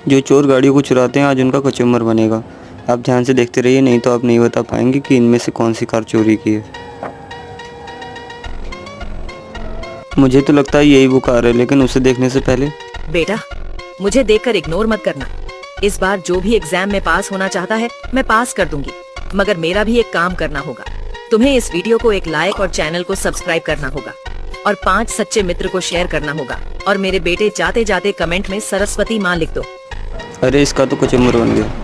जो चोर गाड़ियों को चुराते हैं आज उनका कचूमर बनेगा। आप ध्यान से देखते रहिए, नहीं तो आप नहीं बता पाएंगे कि इनमें से कौन सी कार चोरी की है। मुझे तो लगता है यही वो कार है, लेकिन उसे देखने से पहले। बेटा, मुझे देखकर इग्नोर मत करना। इस बार जो भी एग्जाम में पास होना चाहता है मैं पास कर दूंगी, मगर मेरा भी एक काम करना होगा। तुम्हें इस वीडियो को एक लाइक और चैनल को सब्सक्राइब करना होगा और 5 सच्चे मित्र को शेयर करना होगा। और मेरे बेटे, जाते जाते कमेंट में सरस्वती माँ लिख दो। अरे इसका तो कचूमर बन गया।